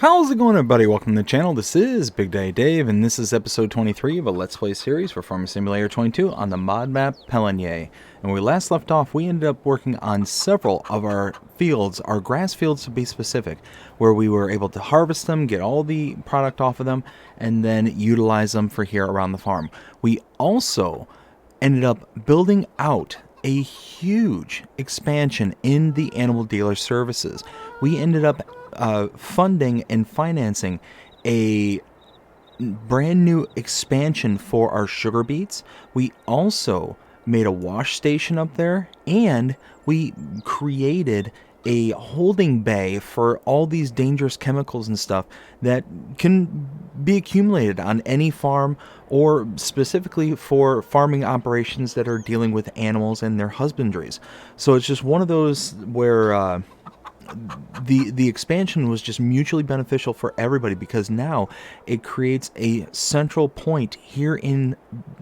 How's it going, everybody? Welcome to the channel. This is Big Day Dave, and this is episode 23 of a Let's Play series for Farming Simulator 22 on the mod map Pallegney. And when we last left off, we ended up working on several of our fields, our grass fields to be specific, where we were able to harvest them, get all the product off of them, and then utilize them for here around the farm. We also ended up building out a huge expansion in the animal dealer services. We ended up funding and financing a brand new expansion for our sugar beets. We also made a wash station up there, and we created a holding bay for all these dangerous chemicals and stuff that can be accumulated on any farm, or specifically for farming operations that are dealing with animals and their husbandries. So it's just one of those where the expansion was just mutually beneficial for everybody, because now it creates a central point here in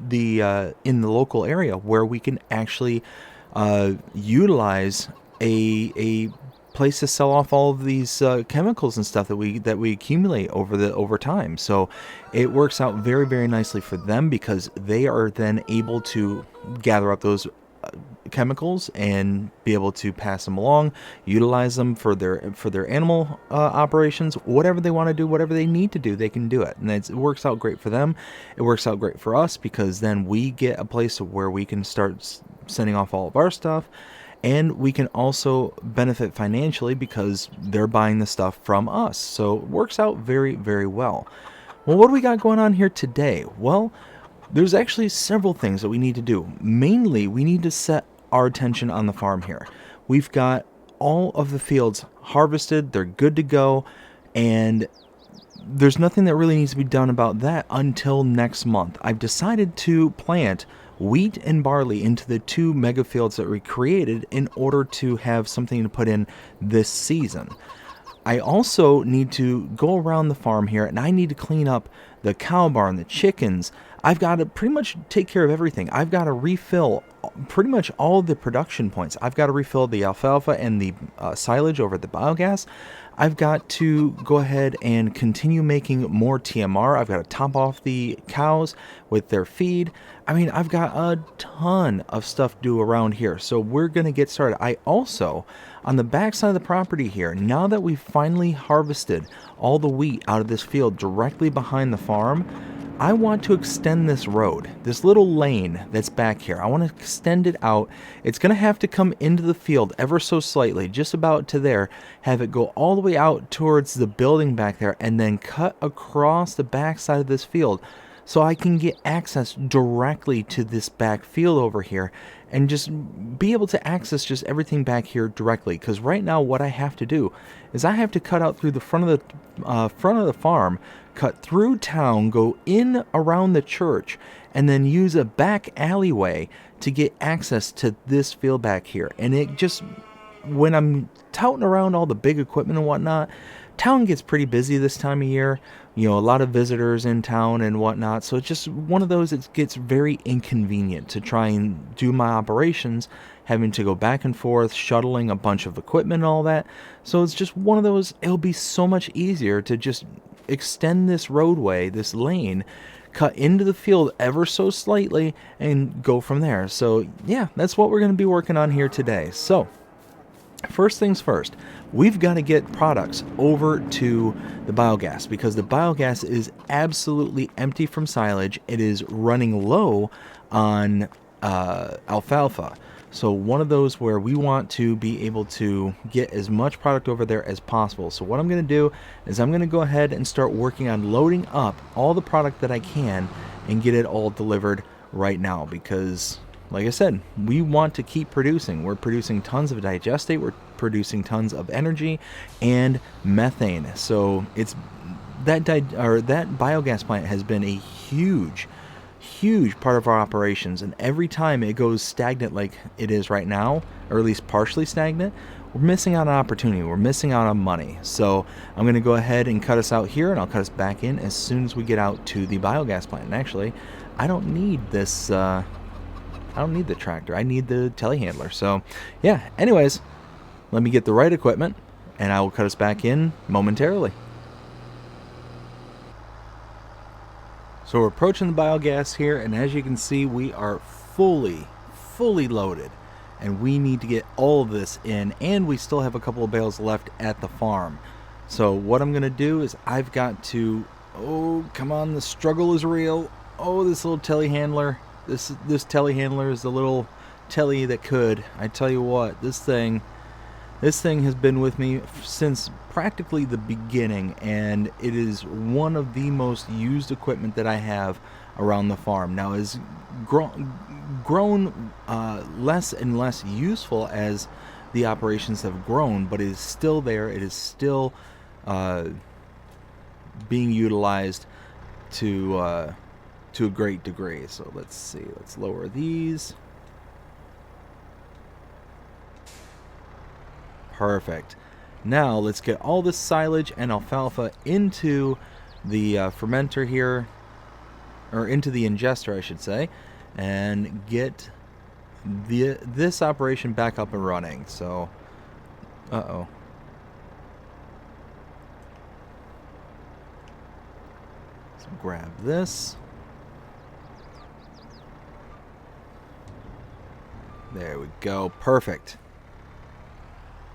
the local area where we can actually utilize a place to sell off all of these chemicals and stuff that we accumulate over time. So it works out very, very nicely for them, because they are then able to gather up those chemicals and be able to pass them along, utilize them for their animal operations, whatever they want to do, whatever they need to do, they can do it. And it works out great for them. It works out great for us, because then we get a place where we can start sending off all of our stuff, and we can also benefit financially because they're buying the stuff from us. So it works out very, very well. Well, what do we got going on here today? Well, there's actually several things that we need to do. Mainly, we need to set our attention on the farm here. We've got all of the fields harvested, they're good to go, and there's nothing that really needs to be done about that until next month. I've decided to plant wheat and barley into the two mega fields that we created in order to have something to put in this season. I also need to go around the farm here, and I need to clean up the cow barn, the chickens. I've got to pretty much take care of everything. I've got to refill pretty much all the production points. I've got to refill the alfalfa and the silage over at the biogas. I've got to go ahead and continue making more TMR. I've got to top off the cows with their feed. I mean, I've got a ton of stuff to do around here. So we're going to get started. I also, on the back side of the property here, now that we've finally harvested all the wheat out of this field directly behind the farm, I want to extend this road, this little lane that's back here. I want to extend it out. It's going to have to come into the field ever so slightly, just about to there, have it go all the way out towards the building back there, and then cut across the back side of this field, so I can get access directly to this back field over here and just be able to access just everything back here directly. Because right now what I have to do is I have to cut out through the front of the farm, cut through town, go in around the church, and then use a back alleyway to get access to this field back here. And it just, when I'm touting around all the big equipment and whatnot, town gets pretty busy this time of year. You know, a lot of visitors in town and whatnot. So it's just one of those, it gets very inconvenient to try and do my operations, having to go back and forth, shuttling a bunch of equipment and all that. So it's just one of those, it'll be so much easier to just extend this roadway, this lane, cut into the field ever so slightly, and go from there. So yeah, that's what we're going to be working on here today. So first things first, we've got to get products over to the biogas, because the biogas is absolutely empty from silage. It is running low on alfalfa. So one of those where we want to be able to get as much product over there as possible. So what I'm going to do is I'm going to go ahead and start working on loading up all the product that I can and get it all delivered right now, because like I said, we want to keep producing. We're producing tons of digestate, we're producing tons of energy and methane. So it's that biogas plant has been a huge part of our operations, and every time it goes stagnant like it is right now, or at least partially stagnant, we're missing out on opportunity, we're missing out on money. So I'm going to go ahead and cut us out here, and I'll cut us back in as soon as we get out to the biogas plant. And actually, I don't need this I don't need the tractor, I need the telehandler. So yeah, anyways, let me get the right equipment, and I will cut us back in momentarily. So we're approaching the biogas here, and as you can see, we are fully loaded. And we need to get all of this in, and we still have a couple of bales left at the farm. So what I'm going to do is I've got to... Oh, come on, the struggle is real. Oh, this little telehandler. This telehandler is the little telly that could. I tell you what, this thing has been with me since practically the beginning, and it is one of the most used equipment that I have around the farm. Now, it's grown less and less useful as the operations have grown, but it is still there. It is still being utilized to a great degree. So let's see. Let's lower these. Perfect. Now let's get all this silage and alfalfa into the fermenter here, or into the ingester, I should say, and get this operation back up and running. So, so grab this. There we go. Perfect.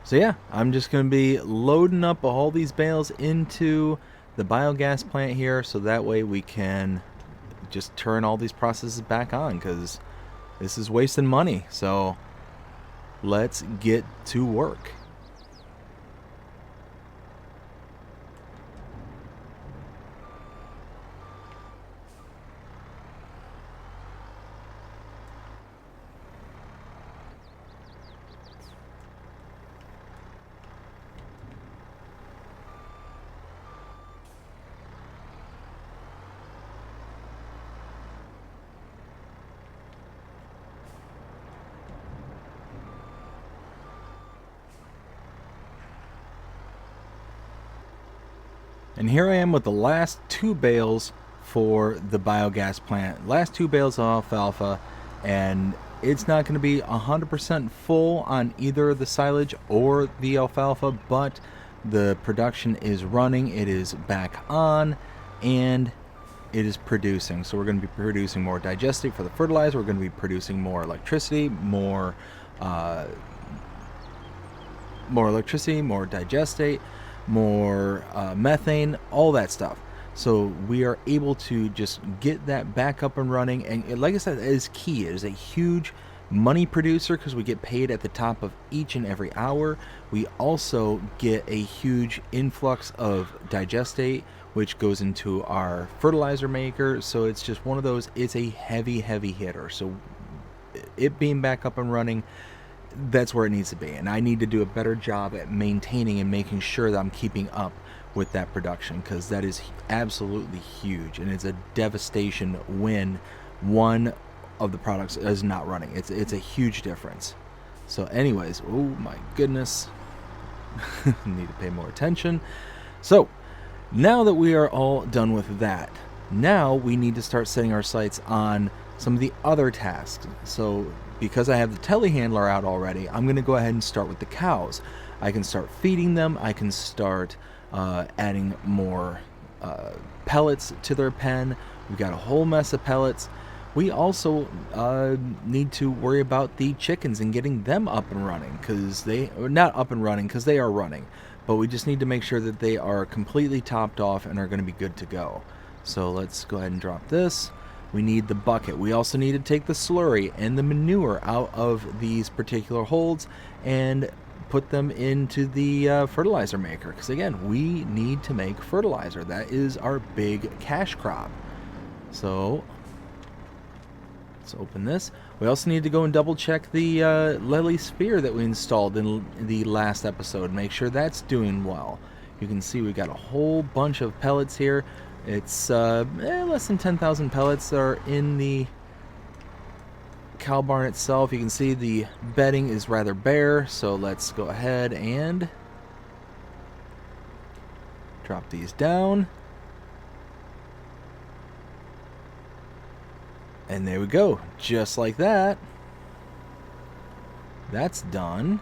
So yeah, I'm just going to be loading up all these bales into the biogas plant here, so that way we can just turn all these processes back on, because this is wasting money. So let's get to work. And here I am with the last 2 bales for the biogas plant. Last 2 bales of alfalfa, and it's not going to be 100% full on either the silage or the alfalfa, but the production is running, it is back on, and it is producing. So we're going to be producing more digestate for the fertilizer, we're going to be producing more electricity, more digestate, more methane, all that stuff. So we are able to just get that back up and running, and like I said, it is key. It is a huge money producer because we get paid at the top of each and every hour. We also get a huge influx of digestate, which goes into our fertilizer maker. So it's just one of those, it's a heavy hitter. So it being back up and running, that's where it needs to be, and I need to do a better job at maintaining and making sure that I'm keeping up with that production, because that is absolutely huge, and it's a devastation when one of the products is not running. It's a huge difference. So anyways, oh my goodness, need to pay more attention. So now that we are all done with that, now we need to start setting our sights on some of the other tasks. So because I have the telehandler out already, I'm going to go ahead and start with the cows. I can start feeding them. I can start adding more pellets to their pen. We've got a whole mess of pellets. We also need to worry about the chickens and getting them up and running, because they are not up and running because they are running, but we just need to make sure that they are completely topped off and are going to be good to go. So let's go ahead and drop this. We need the bucket. We also need to take the slurry and the manure out of these particular holds and put them into the fertilizer maker, because again, we need to make fertilizer. That is our big cash crop. So let's open this. We also need to go and double check the Lely sphere that we installed in the last episode. Make sure that's doing well. You can see we got a whole bunch of pellets here. It's less than 10,000 pellets are in the cow barn itself. You can see the bedding is rather bare, so let's go ahead and drop these down. And there we go, just like that. That's done.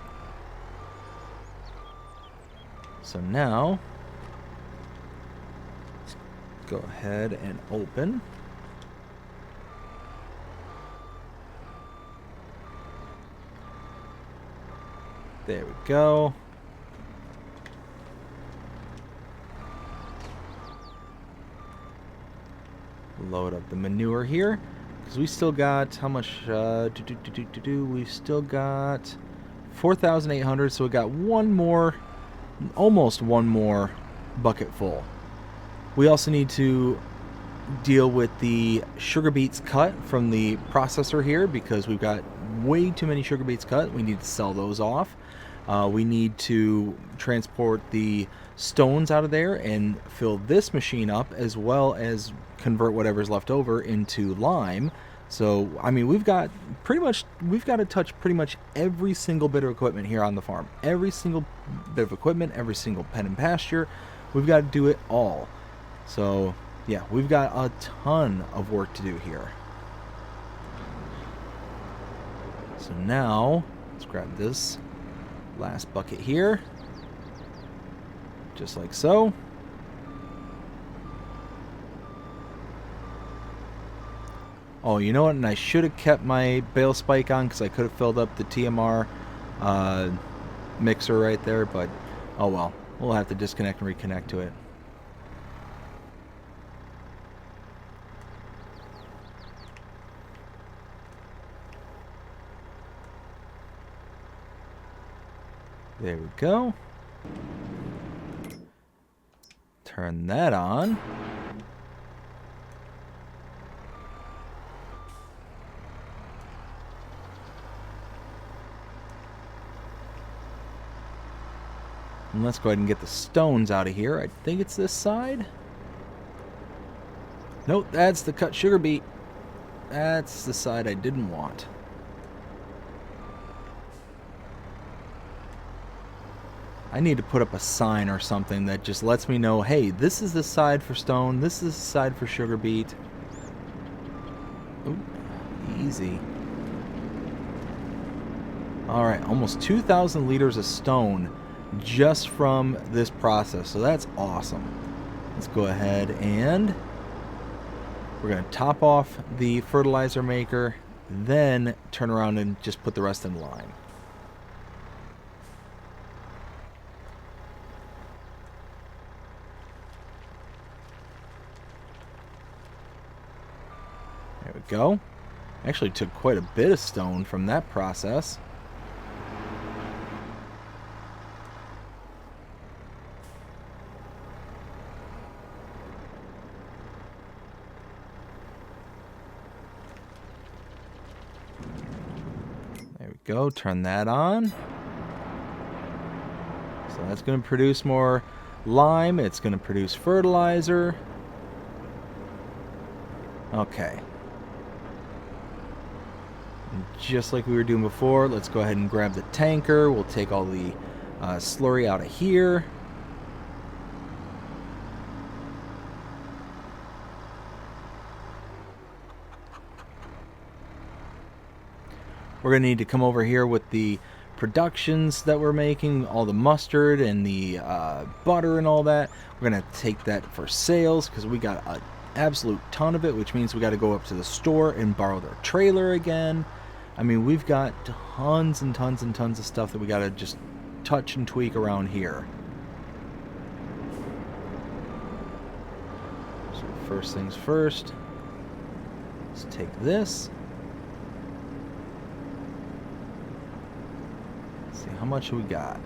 So now, go ahead and open. There we go. Load up the manure here. Because we still got, how much, we've still got 4,800, so we got one more, almost one more bucket full. We also need to deal with the sugar beets cut from the processor here, because we've got way too many sugar beets cut. We need to sell those off. We need to transport the stones out of there and fill this machine up, as well as convert whatever's left over into lime. So, I mean, we've got to touch pretty much every single bit of equipment here on the farm. Every single bit of equipment, every single pen and pasture. We've got to do it all. So, yeah, we've got a ton of work to do here. So now, let's grab this last bucket here. Just like so. Oh, you know what? And I should have kept my bale spike on, because I could have filled up the TMR mixer right there. But, oh well. We'll have to disconnect and reconnect to it. There we go. Turn that on. And let's go ahead and get the stones out of here. I think it's this side. Nope, that's the cut sugar beet. That's the side I didn't want. I need to put up a sign or something that just lets me know, hey, this is the side for stone, this is the side for sugar beet. Ooh, easy. Alright, almost 2,000 liters of stone just from this process, so that's awesome. Let's go ahead and we're going to top off the fertilizer maker, then turn around and just put the rest in line. There we go. Actually took quite a bit of stone from that process. There we go. Turn that on. So that's going to produce more lime. It's going to produce fertilizer. Okay. And just like we were doing before, let's go ahead and grab the tanker. We'll take all the slurry out of here. We're going to need to come over here with the productions that we're making, all the mustard and the butter and all that. We're going to take that for sales because we got an absolute ton of it, which means we got to go up to the store and borrow their trailer again. I mean, we've got tons and tons and tons of stuff that we got to just touch and tweak around here. So first things first, let's take this. See how much we got.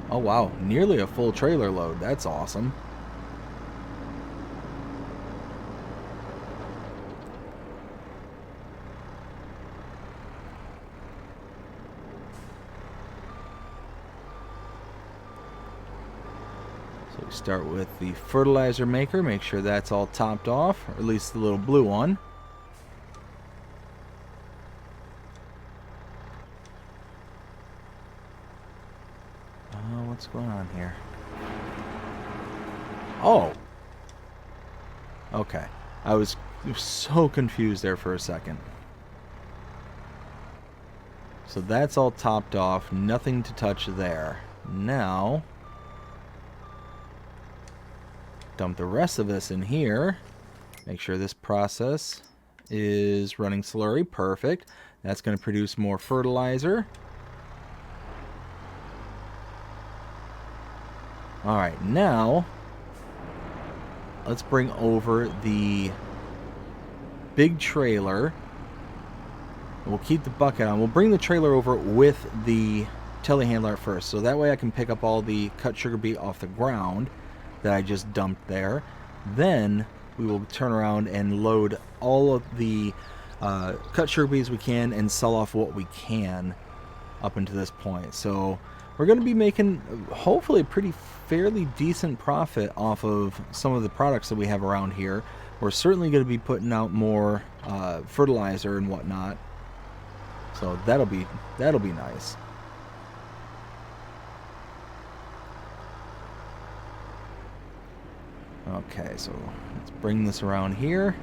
Oh wow, nearly a full trailer load. That's awesome. So we start with the fertilizer maker, make sure that's all topped off, or at least the little blue one. What's going on here? Oh! Okay. I was so confused there for a second. So that's all topped off. Nothing to touch there. Now, dump the rest of this in here. Make sure this process is running slurry. Perfect. That's going to produce more fertilizer. Alright, now let's bring over the big trailer. We'll keep the bucket on. We'll bring the trailer over with the telehandler at first, so that way I can pick up all the cut sugar beet off the ground that I just dumped there. Then we will turn around and load all of the cut sugar beets we can and sell off what we can up until this point. So we're going to be making hopefully a pretty fairly decent profit off of some of the products that we have around here. We're certainly going to be putting out more fertilizer and whatnot, so that'll be nice. Okay, so let's bring this around here.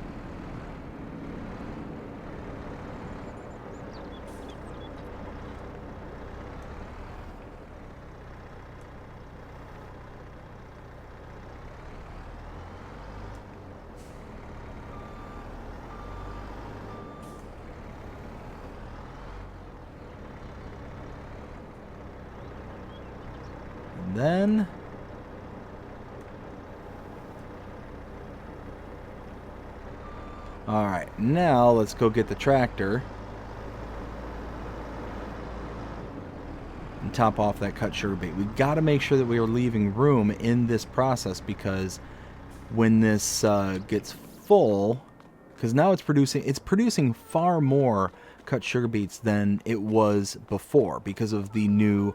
And then alright, now let's go get the tractor and top off that cut sugar beet. We got to make sure that we are leaving room in this process, because when this gets full, because now it's producing far more cut sugar beets than it was before because of the new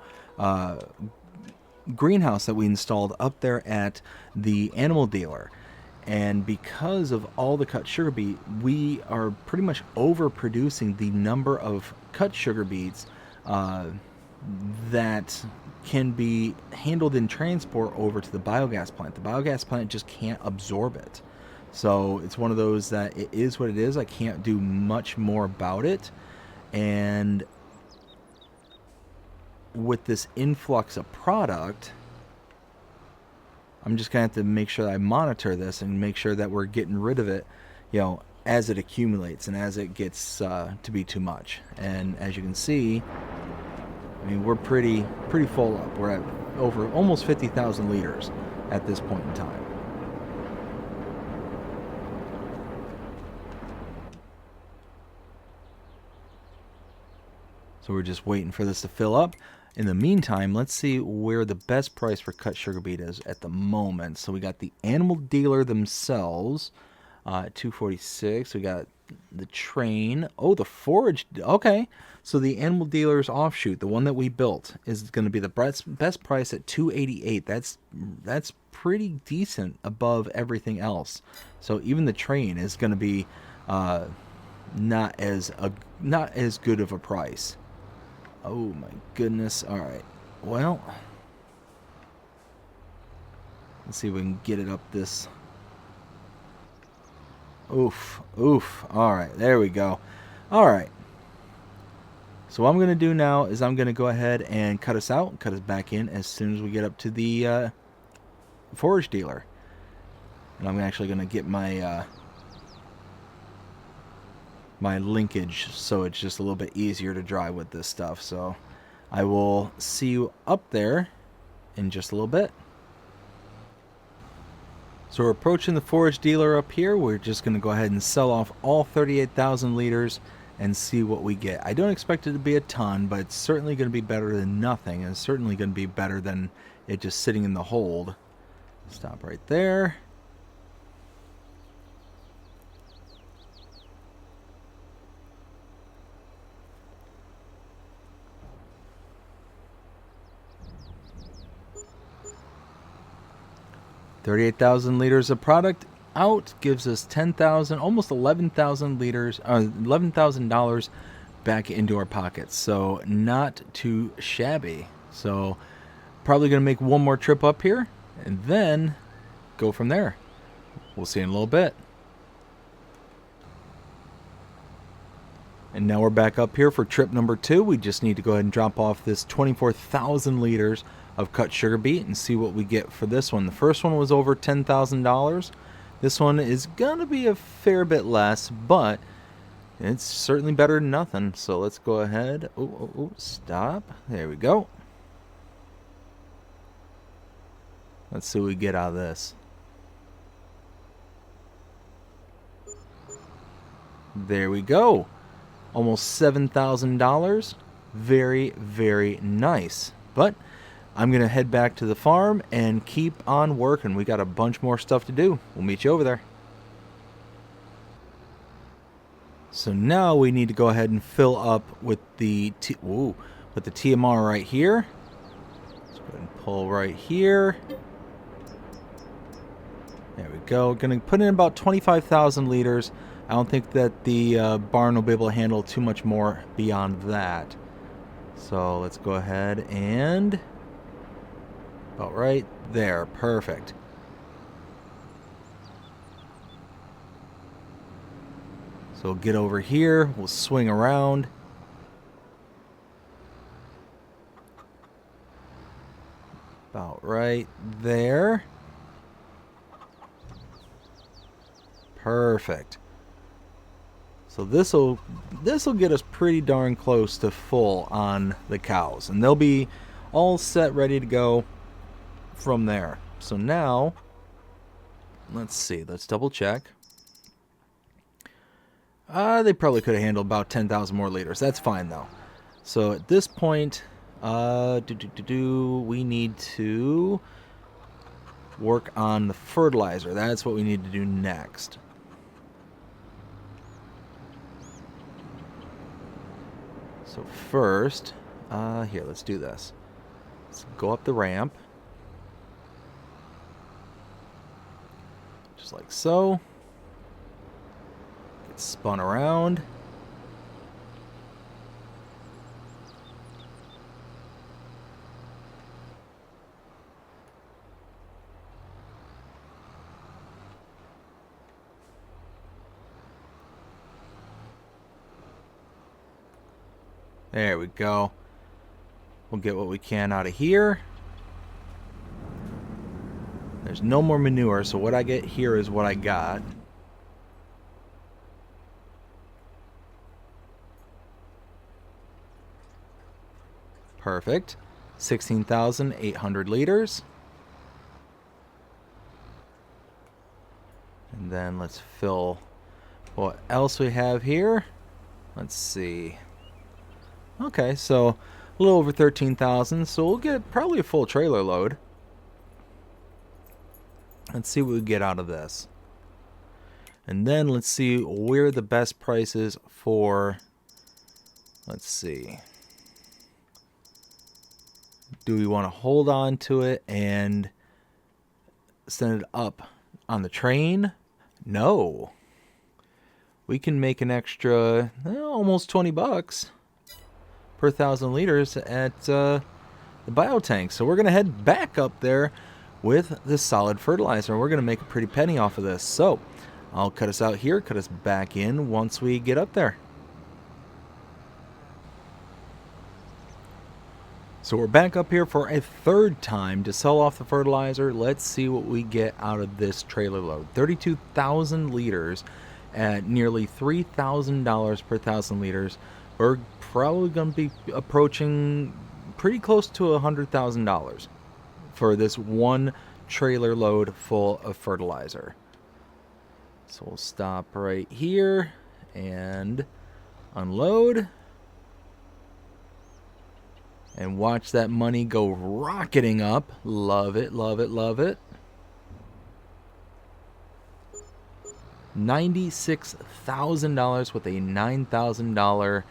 greenhouse that we installed up there at the animal dealer. And because of all the cut sugar beet, we are pretty much overproducing the number of cut sugar beets that can be handled in transport over to the biogas plant. The biogas plant just can't absorb it. So it's one of those that it is what it is. I can't do much more about it. And with this influx of product, I'm just going to have to make sure that I monitor this and make sure that we're getting rid of it, as it accumulates and as it gets to be too much. And as you can see, I mean, we're pretty full up. We're at over almost 50,000 liters at this point in time. So we're just waiting for this to fill up. In the meantime, let's see where the best price for cut sugar beet is at the moment. So we got the animal dealer themselves at $246. We got the train. Oh, the forage. Okay. So the animal dealer's offshoot, the one that we built, is going to be the best price at $288. That's pretty decent above everything else. So even the train is going to be not as good of a price. Oh my goodness. All right. Well, let's see if we can get it up this. Oof. All right. There we go. All right. So what I'm going to do now is I'm going to go ahead and cut us back in as soon as we get up to the forage dealer. And I'm actually going to get my my linkage so it's just a little bit easier to drive with this stuff. So I will see you up there in just a little bit. So we're approaching the forage dealer up here. We're just going to go ahead and sell off all 38,000 liters and see what we get. I don't expect it to be a ton, but it's certainly going to be better than nothing, and it's certainly going to be better than it just sitting in the hold. Stop right there. $38,000 liters of product out gives us 10,000, almost 11,000 liters, $11,000 back into our pockets. So not too shabby. So probably going to make one more trip up here and then go from there. We'll see in a little bit. And now we're back up here for trip number 2. We just need to go ahead and drop off this 24,000 liters of cut sugar beet and see what we get for this one. The first one was over $10,000. This one is gonna be a fair bit less, but it's certainly better than nothing. So let's go ahead. Stop. There we go. Let's see what we get out of this. There we go. Almost $7,000. Very, very nice. But I'm going to head back to the farm and keep on working. We got a bunch more stuff to do. We'll meet you over there. So now we need to go ahead and fill up with the TMR right here. Let's go ahead and pull right here. There we go. Going to put in about 25,000 liters. I don't think that the barn will be able to handle too much more beyond that. So let's go ahead and about right there. Perfect. So we'll get over here. We'll swing around. About right there. Perfect. So this'll get us pretty darn close to full on the cows, and they'll be all set, ready to go from there. So now, let's see. Let's double check. They probably could have handled about 10,000 more liters. That's fine though. So at this point, we need to work on the fertilizer. That's what we need to do next. So first, here, let's do this. Let's go up the ramp. Just like so. Get spun around. There we go. We'll get what we can out of here. There's no more manure, so what I get here is what I got. Perfect. 16,800 liters. And then let's fill what else we have here. Let's see. Okay, so a little over 13,000, so we'll get probably a full trailer load. Let's see what we get out of this. And then let's see where the best price is for, let's see. Do we want to hold on to it and send it up on the train? No. We can make an extra, almost 20 bucks. Per 1,000 liters at the biotank. So we're going to head back up there with the solid fertilizer. We're going to make a pretty penny off of this. So I'll cut us out here, cut us back in once we get up there. So we're back up here for a third time to sell off the fertilizer. Let's see what we get out of this trailer load. 32,000 liters at nearly $3,000 per 1,000 liters. We're probably going to be approaching pretty close to $100,000 for this one trailer load full of fertilizer. So we'll stop right here and unload. And watch that money go rocketing up. Love it, love it, love it. $96,000 with a $9,000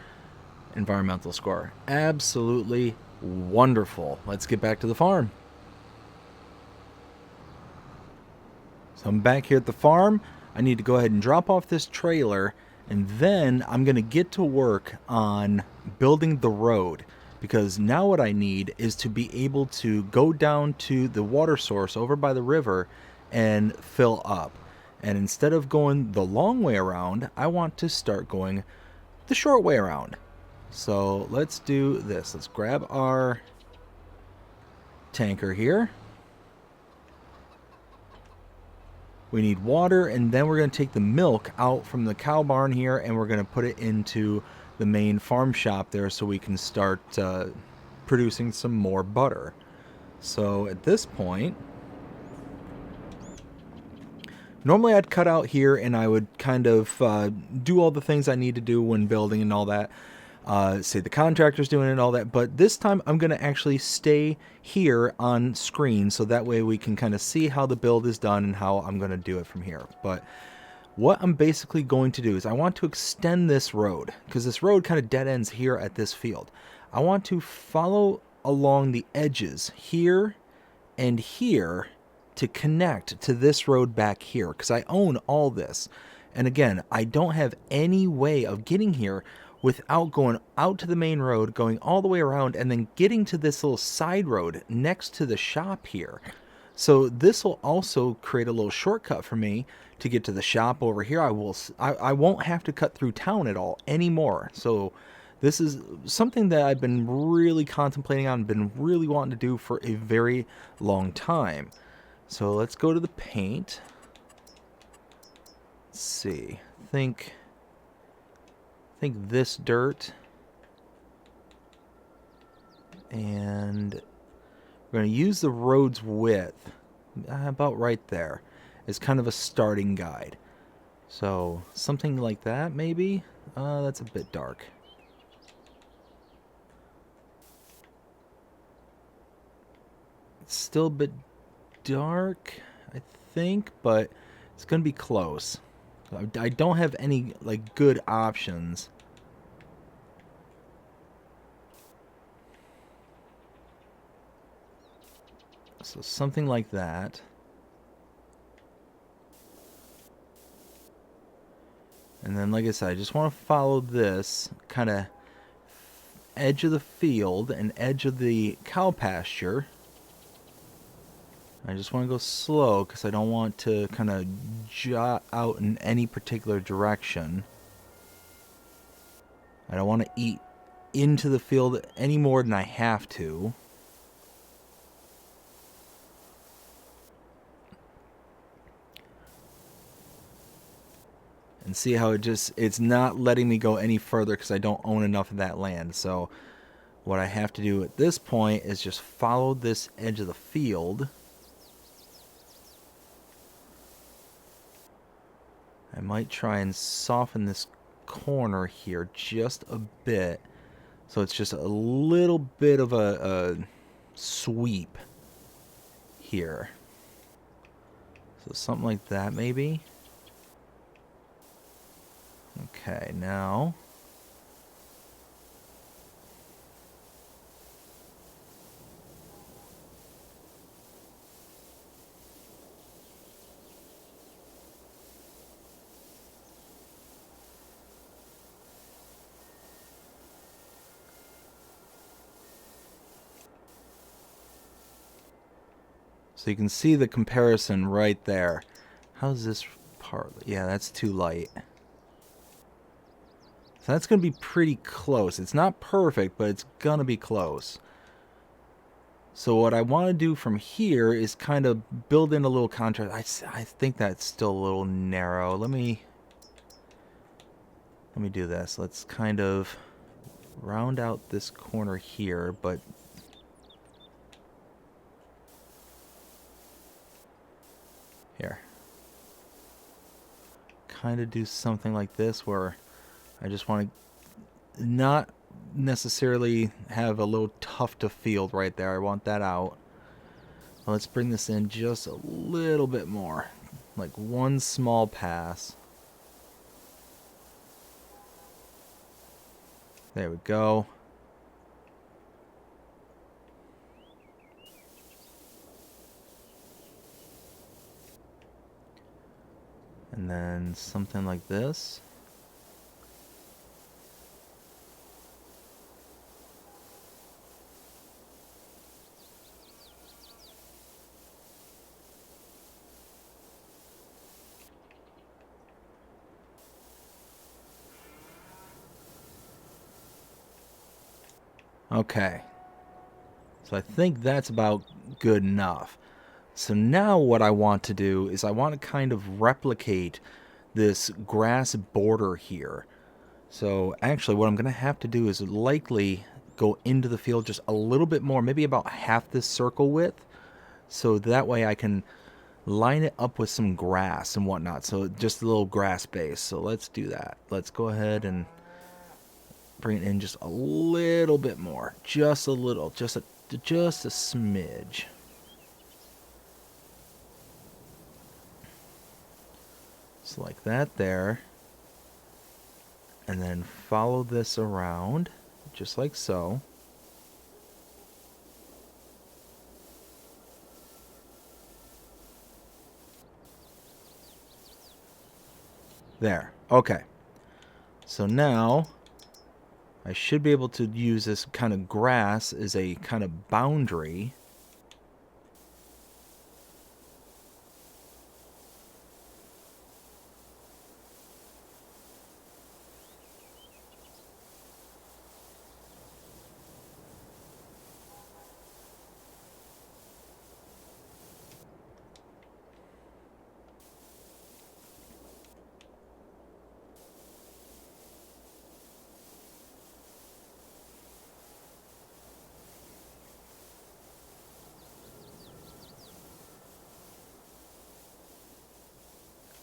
environmental score. Absolutely wonderful. Let's get back to the farm. So I'm back here at the farm. I need to go ahead and drop off this trailer, and then I'm going to get to work on building the road, because now what I need is to be able to go down to the water source over by the river and fill up. And instead of going the long way around, I want to start going the short way around. So let's do this. Let's grab our tanker here. We need water, and then we're going to take the milk out from the cow barn here, and we're going to put it into the main farm shop there so we can start producing some more butter. So at this point, Normally I'd cut out here and I would kind of do all the things I need to do when building and all that. Say the contractor's doing it and all that. But this time I'm going to actually stay here on screen so that way we can kind of see how the build is done and how I'm going to do it from here. But what I'm basically going to do is I want to extend this road because this road kind of dead ends here at this field. I want to follow along the edges here and here to connect to this road back here because I own all this. And again, I don't have any way of getting here without going out to the main road, going all the way around, and then getting to this little side road next to the shop here. So this will also create a little shortcut for me to get to the shop over here. I won't have to cut through town at all anymore. So this is something that I've been really contemplating on, been really wanting to do for a very long time. So let's go to the paint. Let's see. Think this dirt. And we're going to use the road's width, about right there, as kind of a starting guide. So something like that, maybe? That's a bit dark. It's still a bit dark, I think, but it's going to be close. I don't have any like good options. So something like that. And then, like I said, I just want to follow this kind of edge of the field and edge of the cow pasture. I just want to go slow because I don't want to kind of jot out in any particular direction. I don't want to eat into the field any more than I have to. And see how it's not letting me go any further because I don't own enough of that land. So what I have to do at this point is just follow this edge of the field. I might try and soften this corner here just a bit. So it's just a little bit of a sweep here. So something like that maybe. Okay, now so you can see the comparison right there. How's this part? Yeah, that's too light. So that's going to be pretty close. It's not perfect, but it's going to be close. So what I want to do from here is kind of build in a little contrast. I think that's still a little narrow. Let me do this. Let's kind of round out this corner here, but here. Kind of do something like this where I just want to not necessarily have a little tuft of field right there. I want that out. Well, let's bring this in just a little bit more. Like one small pass. There we go. And then something like this. Okay. So I think that's about good enough. So now what I want to do is I want to kind of replicate this grass border here. So actually what I'm going to have to do is likely go into the field just a little bit more, maybe about half this circle width. So that way I can line it up with some grass and whatnot. So just a little grass base. So let's do that. Let's go ahead and bring it in just a little bit more. Just a little. Just a smidge. So like that there. And then follow this around. Just like so. There. Okay. So now I should be able to use this kind of grass as a kind of boundary.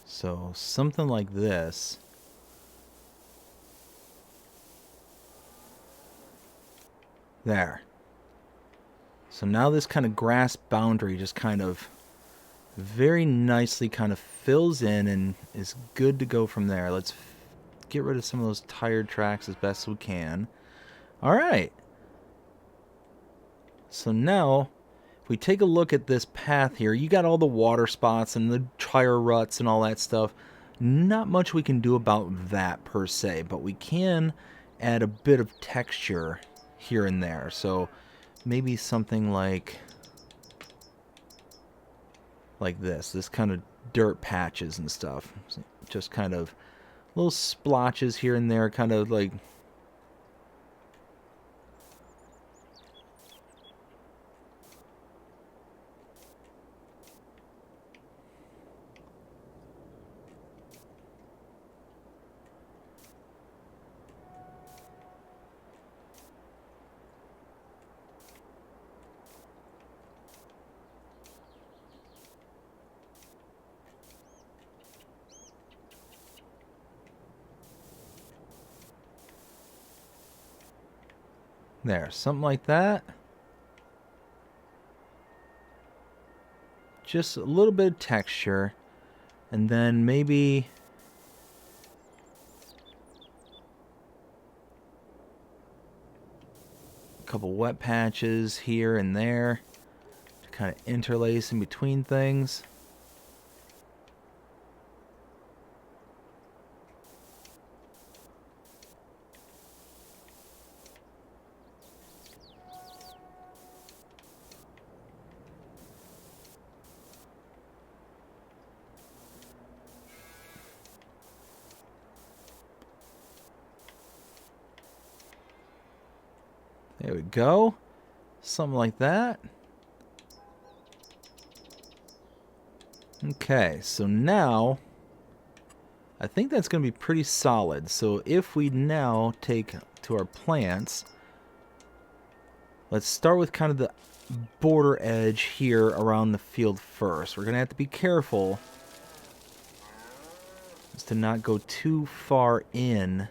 So something like this. There. So now this kind of grass boundary just kind of very nicely kind of fills in and is good to go from there. Let's get rid of some of those tired tracks as best as we can. All right. So now, if we take a look at this path here, you got all the water spots and the tire ruts and all that stuff. Not much we can do about that per se, but we can add a bit of texture here and there. So maybe something like this kind of dirt patches and stuff. Just kind of little splotches here and there, kind of like there, something like that. Just a little bit of texture. And then maybe a couple wet patches here and there to kind of interlace in between things. There we go. Something like that. Okay, so now I think that's going to be pretty solid. So if we now take to our plants, let's start with kind of the border edge here around the field first. We're going to have to be careful as to not go too far in.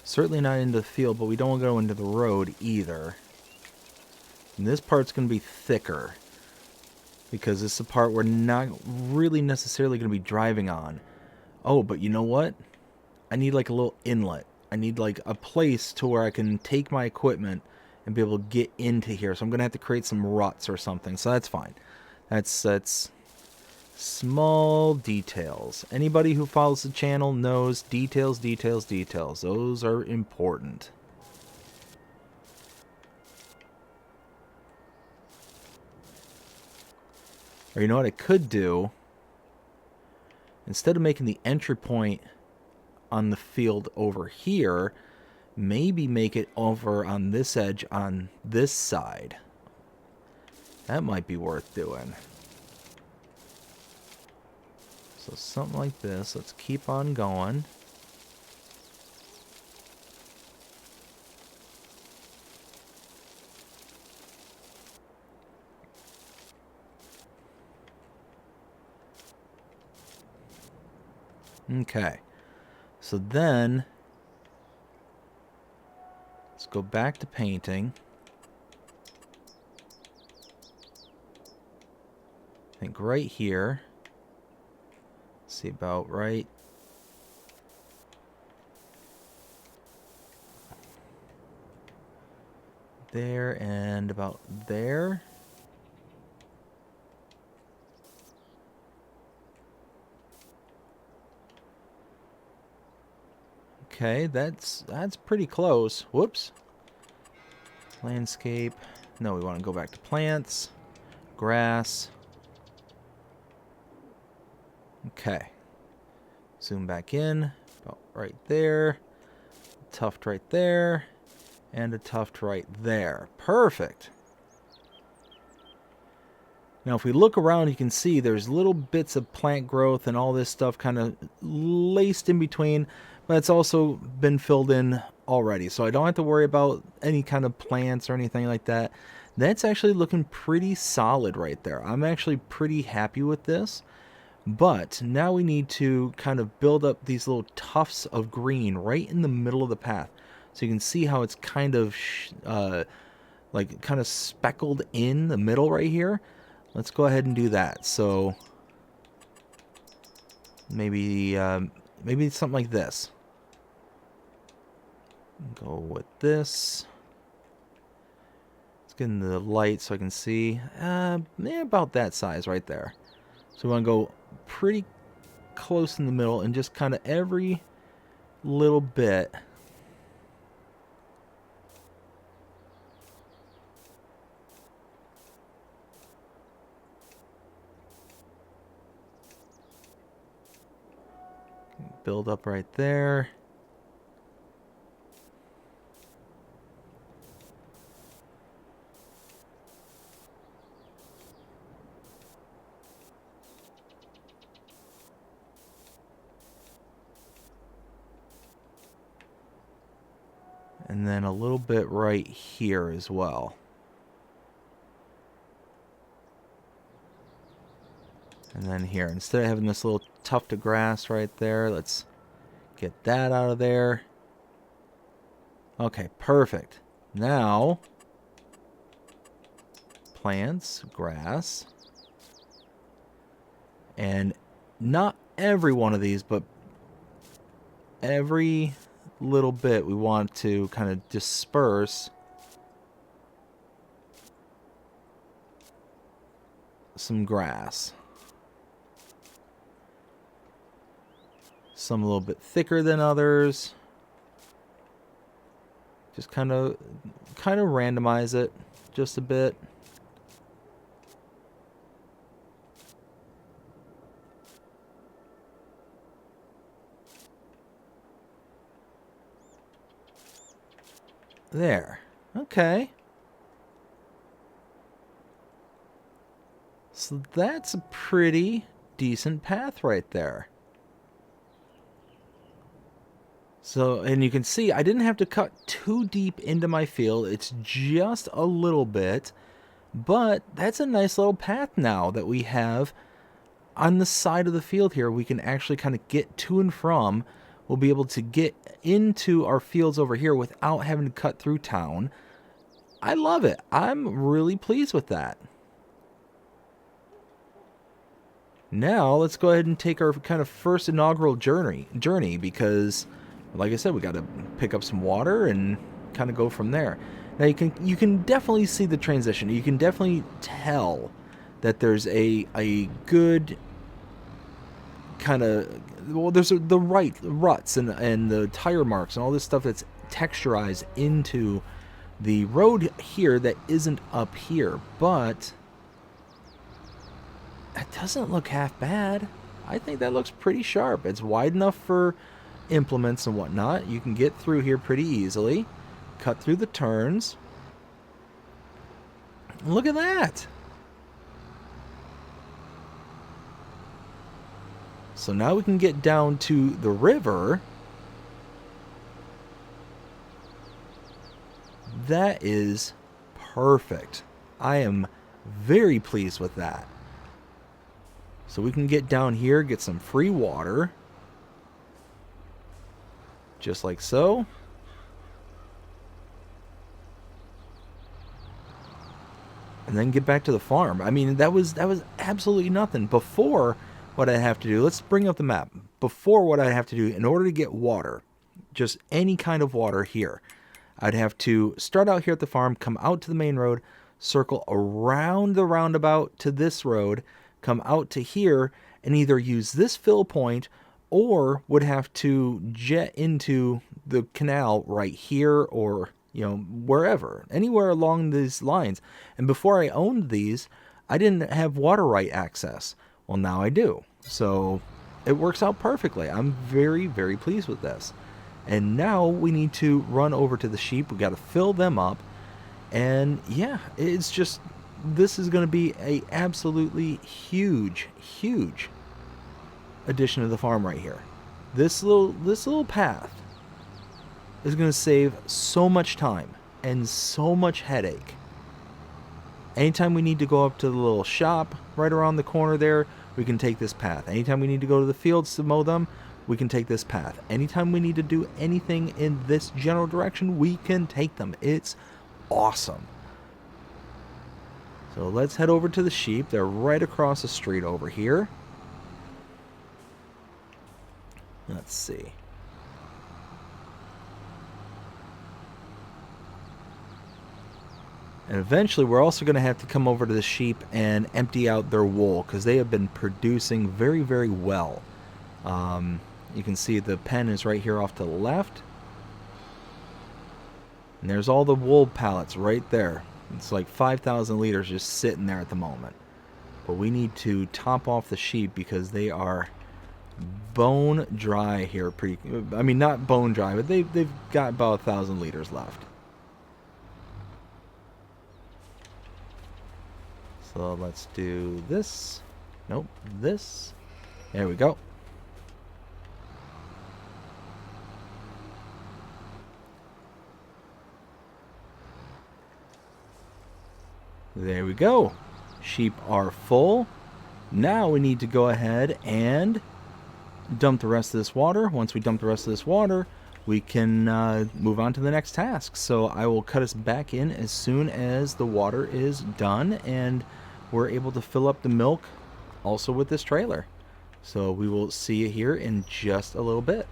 Certainly not into the field, but we don't want to go into the road either. And this part's going to be thicker, because this is the part we're not really necessarily going to be driving on. Oh, but you know what? I need like a little inlet. I need like a place to where I can take my equipment and be able to get into here. So I'm going to have to create some ruts or something. So that's fine. That's small details. Anybody who follows the channel knows details, details, details. Those are important. Or you know what I could do? Instead of making the entry point on the field over here, maybe make it over on this edge on this side. That might be worth doing. So something like this. Let's keep on going. Okay. So then, let's go back to painting. I think right here. See about right there and about there. Okay, that's pretty close. Whoops. Landscape. No, we want to go back to plants. Grass. Okay. Zoom back in. About right there. Tuft right there. And a tuft right there. Perfect. Now, if we look around, you can see there's little bits of plant growth and all this stuff kind of laced in between, but it's also been filled in already. So I don't have to worry about any kind of plants or anything like that. That's actually looking pretty solid right there. I'm actually pretty happy with this. But now we need to kind of build up these little tufts of green right in the middle of the path. So you can see how it's kind of like kind of speckled in the middle right here. Let's go ahead and do that. So maybe maybe something like this. Go with this. Let's get in the light so I can see. Yeah, about that size right there. So we want to go pretty close in the middle and just kind of every little bit. Build up right there. And then a little bit right here as well. And then here, instead of having this little tuft of grass right there, let's get that out of there. Okay, perfect. Now, plants, grass. And not every one of these, but every little bit we want to kind of disperse some grass. Some a little bit thicker than others. Just kind of randomize it just a bit. There. Okay. So that's a pretty decent path right there. So, and you can see I didn't have to cut too deep into my field. It's just a little bit. But that's a nice little path now that we have on the side of the field here. We can actually kind of get to and from. We'll be able to get into our fields over here without having to cut through town. I love it. I'm really pleased with that. Now, let's go ahead and take our kind of first inaugural journey because, like I said, we got to pick up some water and kind of go from there. Now, you can definitely see the transition. You can definitely tell that there's a good kind of, well, there's the right ruts and the tire marks and all this stuff that's texturized into the road here that isn't up here, but it doesn't look half bad. I think that looks pretty sharp. It's wide enough for implements and whatnot. You can get through here pretty easily, cut through the turns. Look at that. So now we can get down to the river. That is perfect. I am very pleased with that. So we can get down here, get some free water. Just like so. And then get back to the farm. I mean, that was absolutely nothing. Before, what I have to do, let's bring up the map. Before, what I have to do in order to get water, just any kind of water here, I'd have to start out here at the farm, come out to the main road, circle around the roundabout to this road, come out to here, and either use this fill point or would have to jet into the canal right here or, you know, wherever, anywhere along these lines. And before I owned these, I didn't have water right access. Well, now I do. So it works out perfectly. I'm very, very pleased with this. And now we need to run over to the sheep. We got to fill them up. And yeah, it's just, this is going to be a absolutely huge, huge addition to the farm right here. This little path is going to save so much time and so much headache. Anytime we need to go up to the little shop right around the corner there, we can take this path. Anytime we need to go to the fields to mow them, we can take this path. Anytime we need to do anything in this general direction, we can take them. It's awesome. So let's head over to the sheep. They're right across the street over here. Let's see. And eventually we're also going to have to come over to the sheep and empty out their wool because they have been producing very, very well. You can see the pen is right here off to the left. And there's all the wool pallets right there. It's like 5,000 liters just sitting there at the moment. But we need to top off the sheep because they are bone dry here. I mean, not bone dry, but they've got about 1,000 liters left. So let's do this. Nope, this. There we go. There we go. Sheep are full. Now we need to go ahead and dump the rest of this water. Once we dump the rest of this water, we can move on to the next task. So I will cut us back in as soon as the water is done and we're able to fill up the milk also with this trailer. So we will see you here in just a little bit.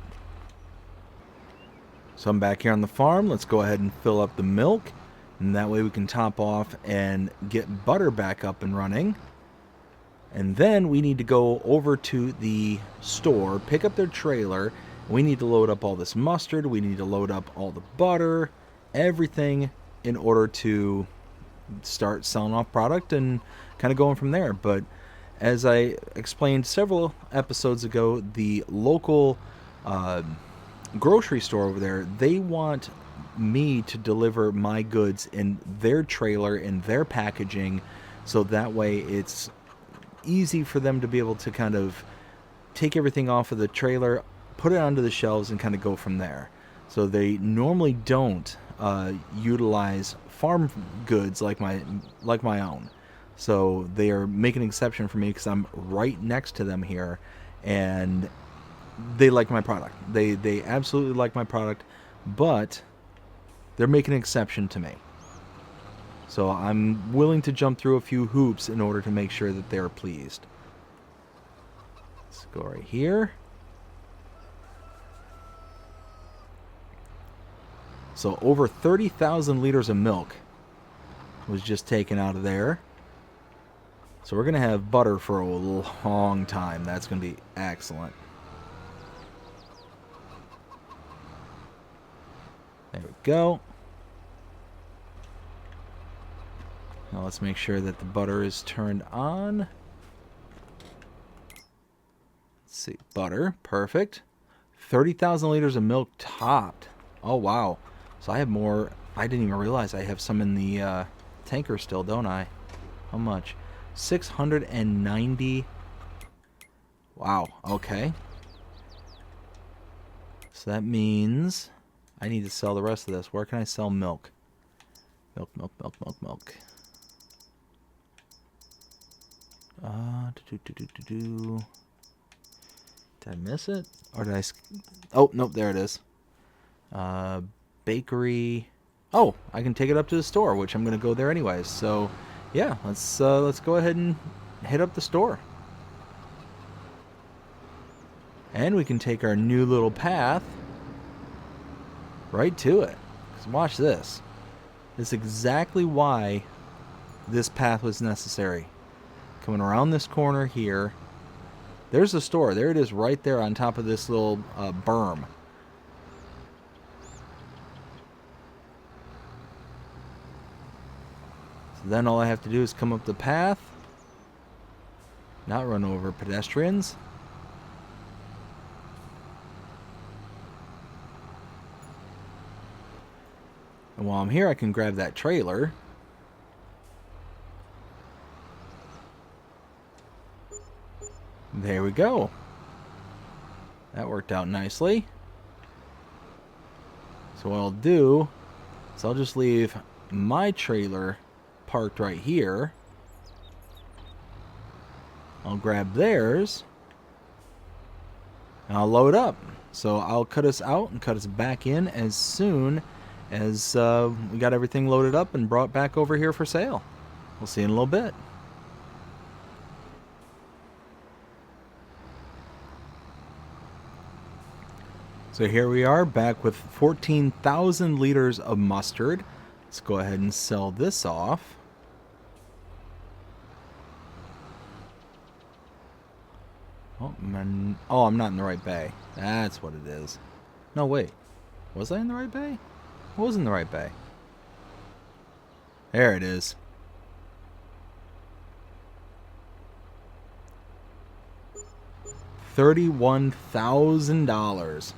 So I'm back here on the farm. Let's go ahead and fill up the milk. And that way we can top off and get butter back up and running. And then we need to go over to the store, pick up their trailer. We need to load up all this mustard. We need to load up all the butter, everything in order to start selling off product and kind of going from there. But as I explained several episodes ago, the local grocery store over there, they want me to deliver my goods in their trailer, in their packaging, so that way it's easy for them to be able to kind of take everything off of the trailer, put it onto the shelves, and kind of go from there. So they normally don't utilize farm goods like my own. So they are making an exception for me because I'm right next to them here, and they like my product. They absolutely like my product, but they're making an exception to me. So I'm willing to jump through a few hoops in order to make sure that they're pleased. Let's go right here. So over 30,000 liters of milk was just taken out of there. So we're going to have butter for a long time. That's going to be excellent. There we go. Now let's make sure that the butter is turned on. Let's see, butter, perfect. 30,000 liters of milk topped. Oh, wow. So I have more. I didn't even realize I have some in the tanker still, don't I? How much? 690. Wow, okay. So that means I need to sell the rest of this. Where can I sell milk? Milk. Did I miss it? Or did I... Oh, nope, there it is. Bakery. Oh, I can take it up to the store, which I'm going to go there anyways. So, yeah, let's go ahead and hit up the store. And we can take our new little path right to it. 'Cause watch this. This is exactly why this path was necessary. Coming around this corner here. There's the store. There it is right there on top of this little berm. So then all I have to do is come up the path. Not run over pedestrians. And while I'm here, I can grab that trailer. There we go. That worked out nicely. So what I'll do is I'll just leave my trailer parked right here. I'll grab theirs. And I'll load up. So I'll cut us out and cut us back in as soon as we got everything loaded up and brought back over here for sale. We'll see you in a little bit. So here we are back with 14,000 liters of mustard. Let's go ahead and sell this off. Oh, man. Oh, I'm not in the right bay. That's what it is. No, wait. Was I in the right bay? I was in the right bay. There it is. $31,000.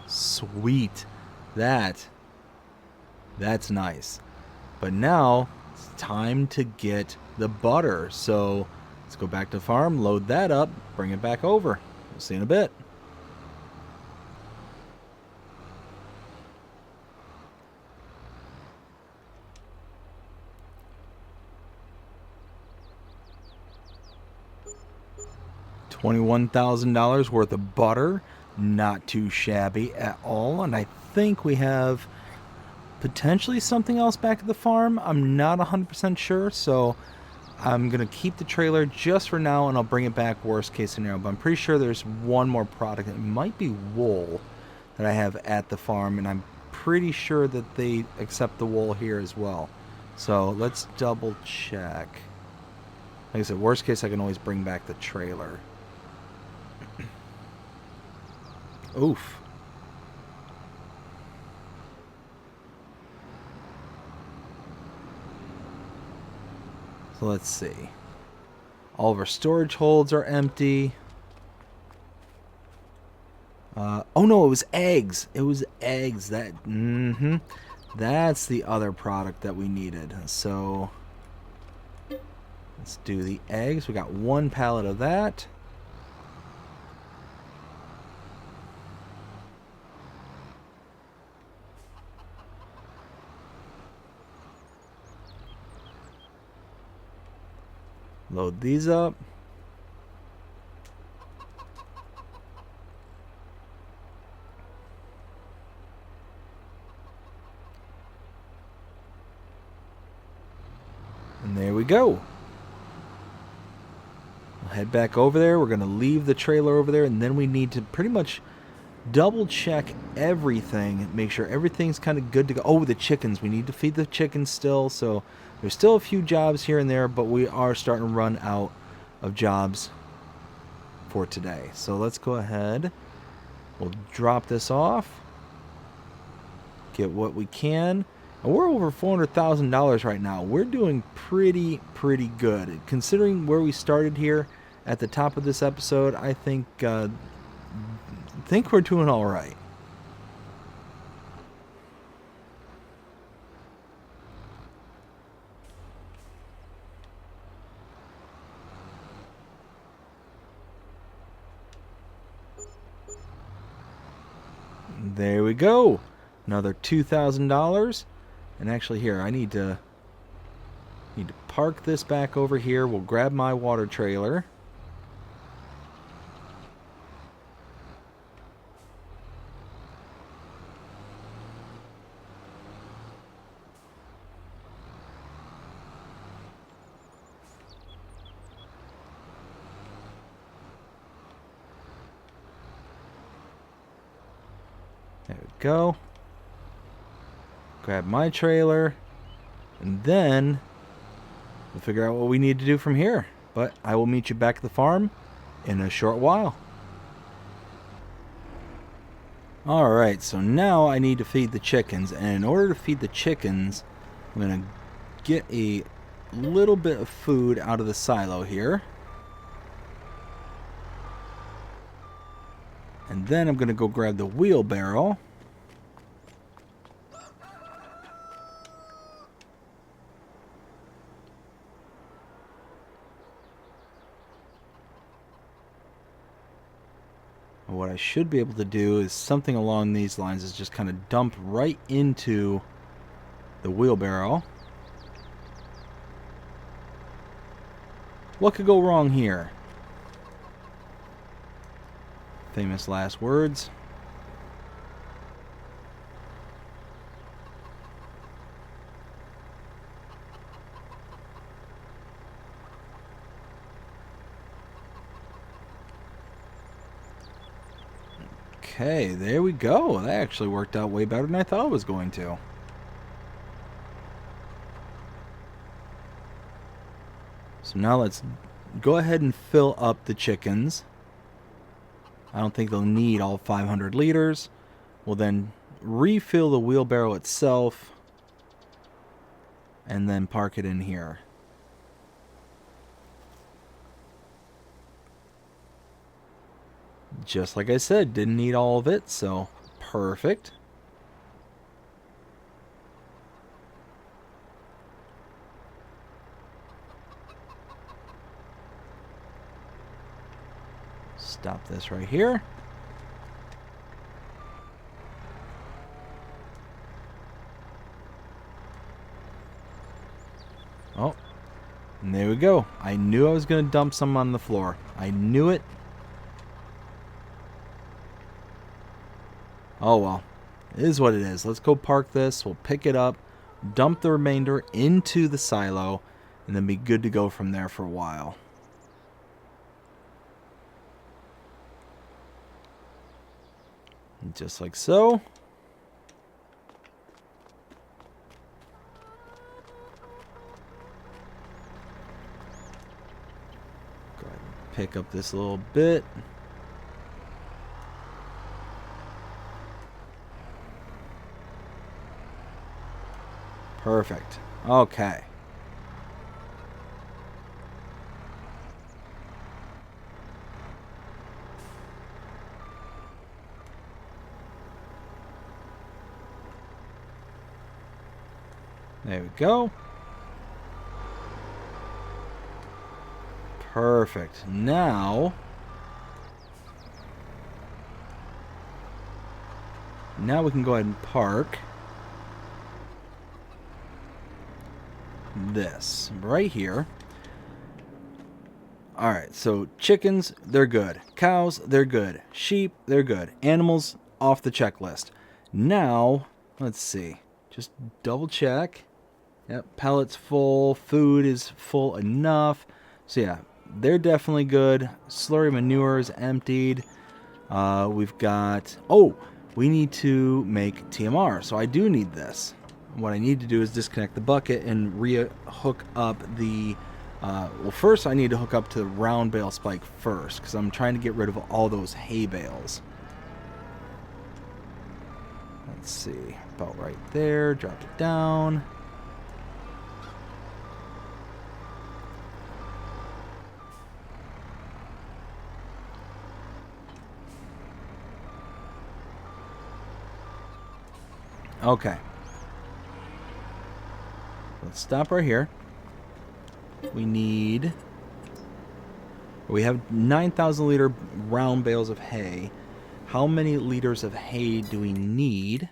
Sweet. That's nice. But now it's time to get the butter. So let's go back to the farm, load that up, bring it back over. We'll see you in a bit. $21,000 worth of butter. Not too shabby at all. And I think we have potentially something else back at the farm. I'm not 100% sure, so I'm going to keep the trailer just for now, and I'll bring it back worst case scenario. But I'm pretty sure there's one more product. It might be wool that I have at the farm, and I'm pretty sure that they accept the wool here as well. So let's double check. Like I said, worst case, I can always bring back the trailer. Oof. So let's see. All of our storage holds are empty. Oh no, it was eggs. It was eggs. That's the other product that we needed. So let's do the eggs. We got one pallet of that. Load these up. And there we go. We'll head back over there. We're going to leave the trailer over there, and then we need to pretty much double check everything, make sure everything's kind of good to go. Oh, the chickens. We need to feed the chickens still, so there's still a few jobs here and there, but we are starting to run out of jobs for today. So let's go ahead. We'll drop this off. Get what we can. And we're over $400,000 right now. We're doing pretty good. Considering where we started here at the top of this episode, I think we're doing all right. There we go. Another $2,000. And actually here, I need to park this back over here. We'll grab my water trailer. There we go. Grab my trailer. And then we'll figure out what we need to do from here. But I will meet you back at the farm in a short while. Alright, so now I need to feed the chickens. And in order to feed the chickens, I'm going to get a little bit of food out of the silo here. And then I'm going to go grab the wheelbarrow. What I should be able to do is something along these lines, is just kind of dump right into the wheelbarrow. What could go wrong here? Famous last words. Okay, there we go. That actually worked out way better than I thought it was going to. So now let's go ahead and fill up the chickens. I don't think they'll need all 500 liters. We'll then refill the wheelbarrow itself and then park it in here. Just like I said, didn't need all of it, so perfect. Stop this right here. Oh, and there we go. I knew I was going to dump some on the floor. I knew it. Oh well, it is what it is. Let's go park this. We'll pick it up, dump the remainder into the silo, and then be good to go from there for a while. Just like so. Go ahead and pick up this little bit. Perfect. Okay. There we go. Perfect. Now we can go ahead and park this right here. Alright, so chickens, they're good. Cows, they're good. Sheep, they're good. Animals, off the checklist. Now, let's see. Just double check. Yep, pellet's full. Food is full enough. So yeah, they're definitely good. Slurry manure is emptied. We've got... Oh, we need to make TMR. So I do need this. What I need to do is disconnect the bucket and re-hook up the... well, first I need to hook up to the round bale spike first, because I'm trying to get rid of all those hay bales. Let's see. About right there. Drop it down. Okay. Let's stop right here. We have 9,000 liter round bales of hay. How many liters of hay do we need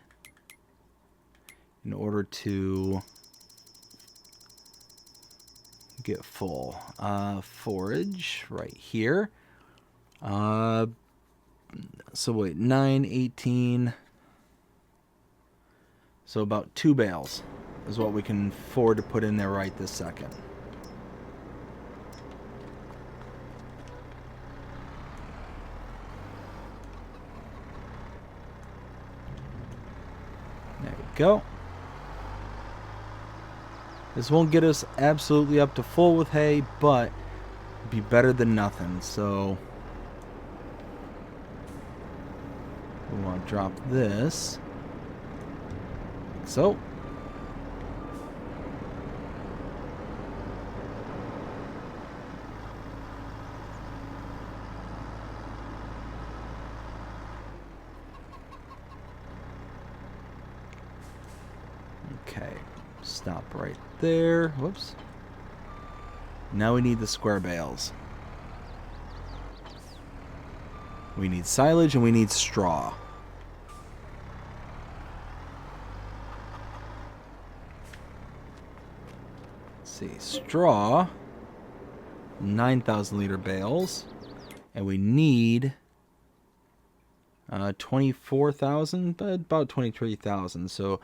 in order to get full? Forage right here. So wait, 9, 18... So about 2 bales is what we can afford to put in there right this second. go. This won't get us absolutely up to full with hay, but be better than nothing. So we want to drop this. So okay, stop right there. Whoops. Now we need the square bales. We need silage and we need straw. Let's see, straw, 9,000 liter bales, and we need 24,000, but about 23,000. So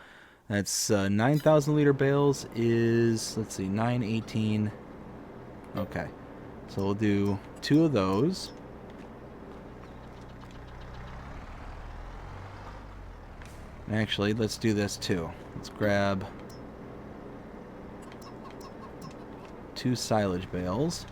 that's 9,000 liter bales is, let's see, 918. Okay, so we'll do 2 of those. Actually, let's do this too. Let's grab 2 silage bales.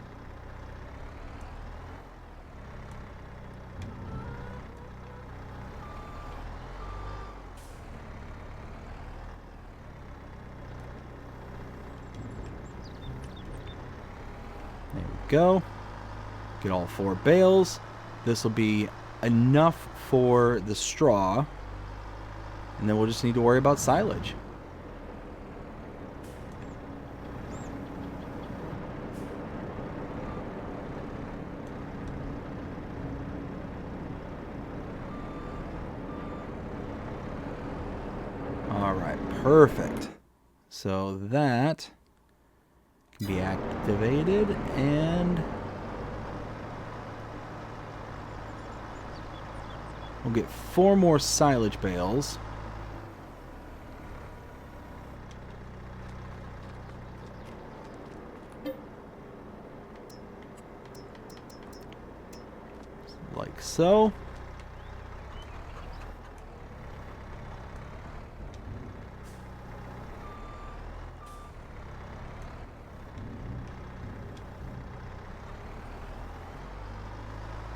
There we go. Get all 4 bales. This will be enough for the straw. And then we'll just need to worry about silage. Alright, perfect. So that can be activated, and we'll get 4 more silage bales. Like so.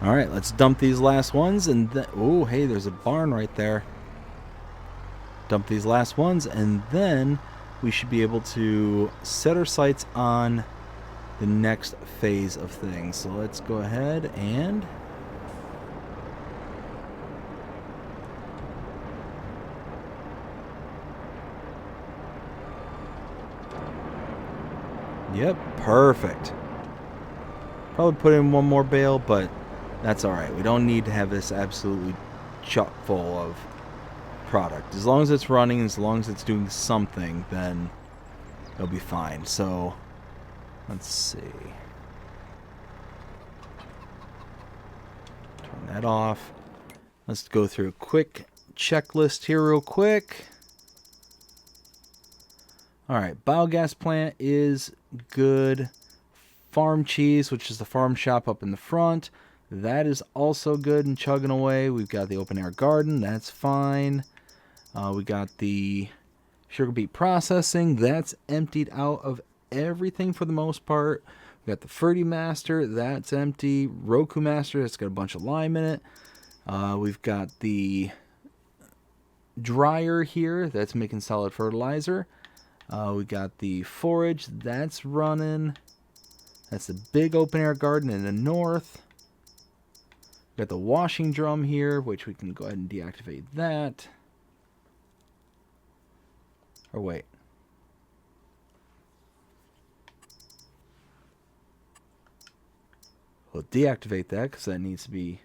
All right, let's dump these last ones, and then, oh, hey, there's a barn right there. Dump these last ones, and then we should be able to set our sights on the next phase of things. So let's go ahead and yep, perfect. Probably put in 1 more bale, but that's alright. We don't need to have this absolutely chock full of product. As long as it's running, as long as it's doing something, then it'll be fine. So, let's see. Turn that off. Let's go through a quick checklist here real quick. Alright, biogas plant is good. Farm cheese, which is the farm shop up in the front, that is also good and chugging away. We've got the open air garden, that's fine. We got the sugar beet processing, that's emptied out of everything for the most part. We got the Ferdy Master, that's empty. Roku Master, that's got a bunch of lime in it. We've got the dryer here, that's making solid fertilizer. We got the forage, that's running. That's the big open air garden in the north. Got the washing drum here, which we can go ahead and deactivate that. Or wait. We'll deactivate that because that needs to be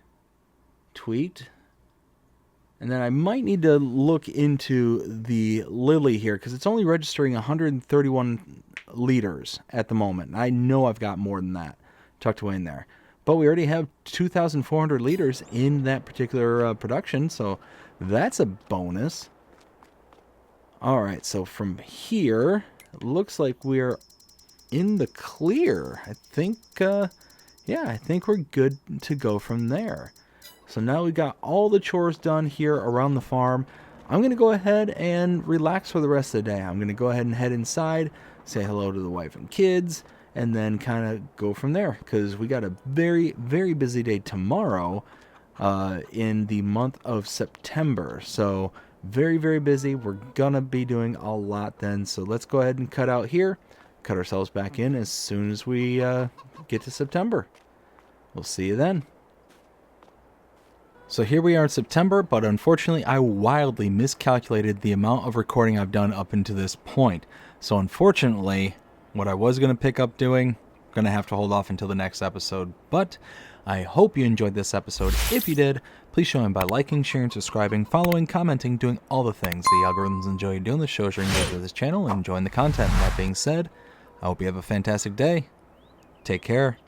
tweaked. And then I might need to look into the lily here because it's only registering 131 liters at the moment. I know I've got more than that tucked away in there. But we already have 2,400 liters in that particular production, so that's a bonus. Alright, so from here, it looks like we're in the clear. I think, yeah, I think we're good to go from there. So now we got all the chores done here around the farm. I'm going to go ahead and relax for the rest of the day. I'm going to go ahead and head inside, say hello to the wife and kids, and then kind of go from there, because we got a very, very busy day tomorrow in the month of September. So very, very busy. We're going to be doing a lot then. So let's go ahead and cut out here, cut ourselves back in as soon as we get to September. We'll see you then. So here we are in September, but unfortunately I wildly miscalculated the amount of recording I've done up until this point. So unfortunately, what I was going to pick up doing, I'm going to have to hold off until the next episode. But I hope you enjoyed this episode. If you did, please show me by liking, sharing, subscribing, following, commenting, doing all the things. The algorithms enjoy you doing the shows, you're engaged with this channel, and enjoying the content. And that being said, I hope you have a fantastic day. Take care.